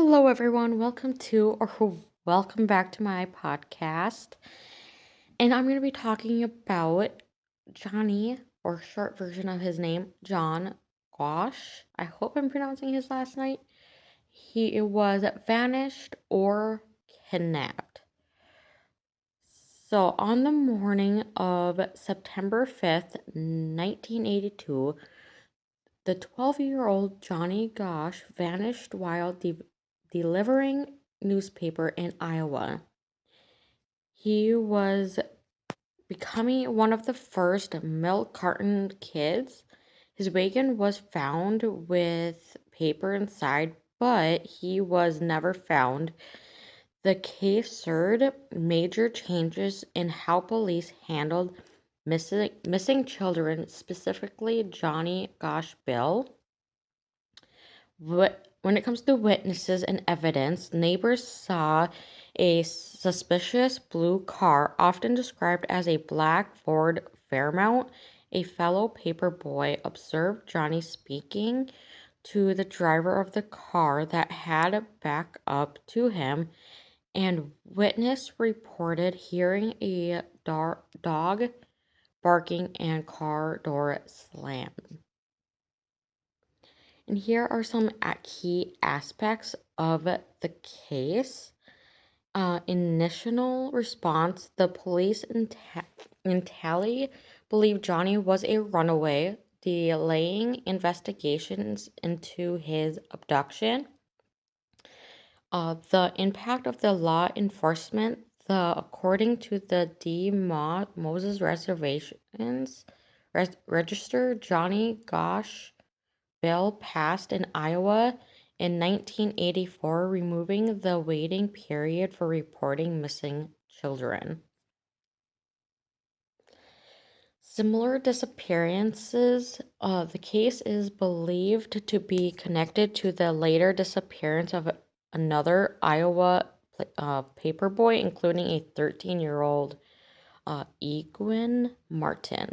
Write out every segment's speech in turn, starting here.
Hello, everyone. Welcome back to my podcast. And I'm going to be talking about Johnny, or short version of his name, John Gosch. I hope I'm pronouncing his last name. He was vanished or kidnapped. So, on the morning of September 5th, 1982, the 12-year-old Johnny Gosch vanished while delivering newspaper in Iowa. He was becoming one of the first milk carton kids. His wagon was found with paper inside, but he was never found. The case stirred major changes in how police handled missing children, specifically Johnny Gosch Bill. When it comes to witnesses and evidence, neighbors saw a suspicious blue car, often described as a black Ford Fairmount. A fellow paper boy observed Johnny speaking to the driver of the car that had backed up to him, and witness reported hearing a dog barking and car door slam. And here are some key aspects of the case. Initial response: the police in Tally believed Johnny was a runaway, delaying investigations into his abduction. The impact of the law enforcement: according to the Moses Reservations Register, Johnny Gosch bill passed in Iowa in 1984, removing the waiting period for reporting missing children. Similar disappearances. The case is believed to be connected to the later disappearance of another Iowa paperboy, including a 13-year-old Egwin Martin.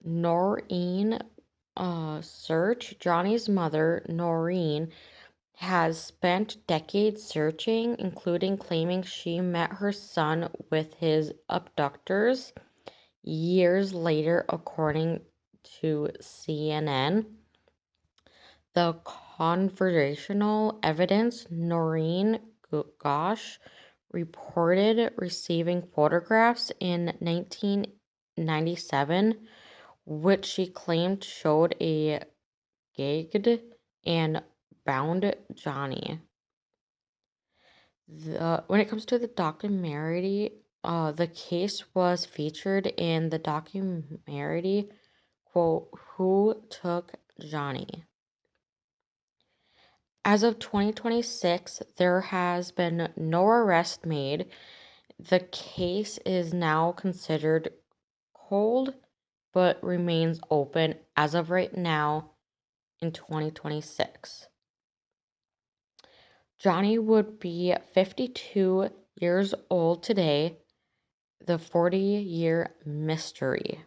Noreen search. Johnny's mother, Noreen, has spent decades searching, including claiming she met her son with his abductors years later, according to CNN. The conversational evidence: Noreen Gosch reported receiving photographs in 1997, which she claimed showed a gagged and bound Johnny. When it comes to the documentary, the case was featured in the documentary, quote, Who Took Johnny? As of 2026, there has been no arrest made. The case is now considered cold, but remains open as of right now in 2026. Johnny would be 52 years old today, the 40-year mystery.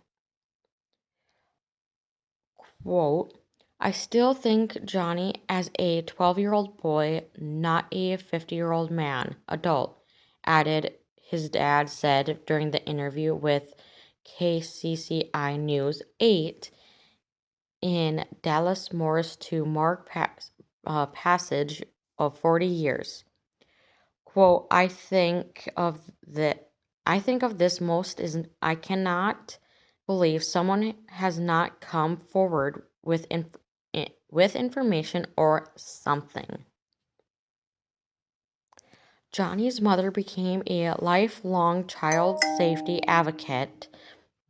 Quote, I still think Johnny as a 12-year-old boy, not a 50-year-old adult, added his dad said during the interview with KCCI News 8 in Dallas Morris to Mark Passage of 40 years. Quote, I think of this most is I cannot believe someone has not come forward with information or something. Johnny's mother became a lifelong child safety advocate,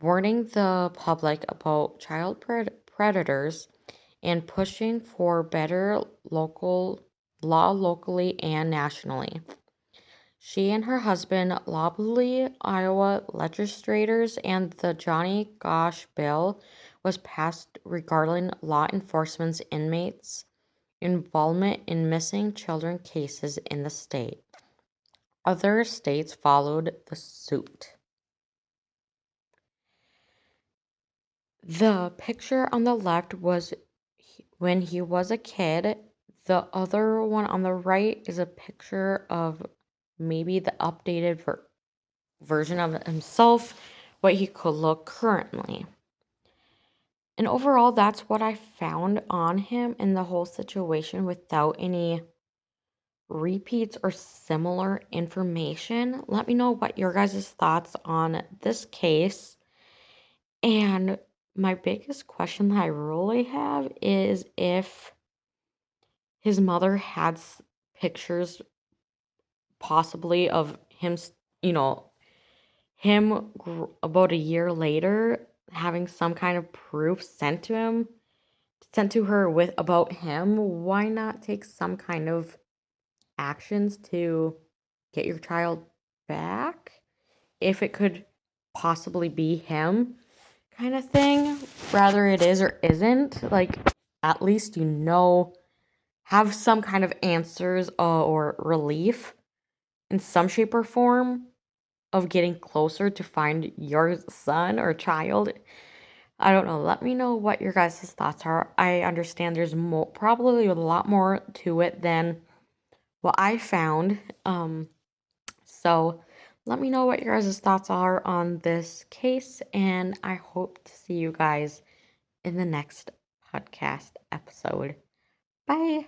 warning the public about child predators and pushing for better local law locally and nationally. She and her husband lobbied Iowa legislators, and the Johnny Gosch bill was passed regarding law enforcement's inmates' involvement in missing children cases in the state. Other states followed the suit. The picture on the left was when he was a kid. The other one on the right is a picture of maybe the updated version of himself, what he could look currently. And overall, that's what I found on him in the whole situation without any repeats or similar information. Let me know what your guys' thoughts on this case. And my biggest question that I really have is if his mother had pictures possibly of him, you know, him about a year later having some kind of proof sent to her with about him. Why not take some kind of actions to get your child back if it could possibly be him, kind of thing, rather it is or isn't? Like, at least have some kind of answers or relief in some shape or form of getting closer to find your son or child. I don't know. Let me know what your guys' thoughts are. I understand there's probably a lot more to it than what I found. So let me know what your guys' thoughts are on this case, and I hope to see you guys in the next podcast episode. Bye.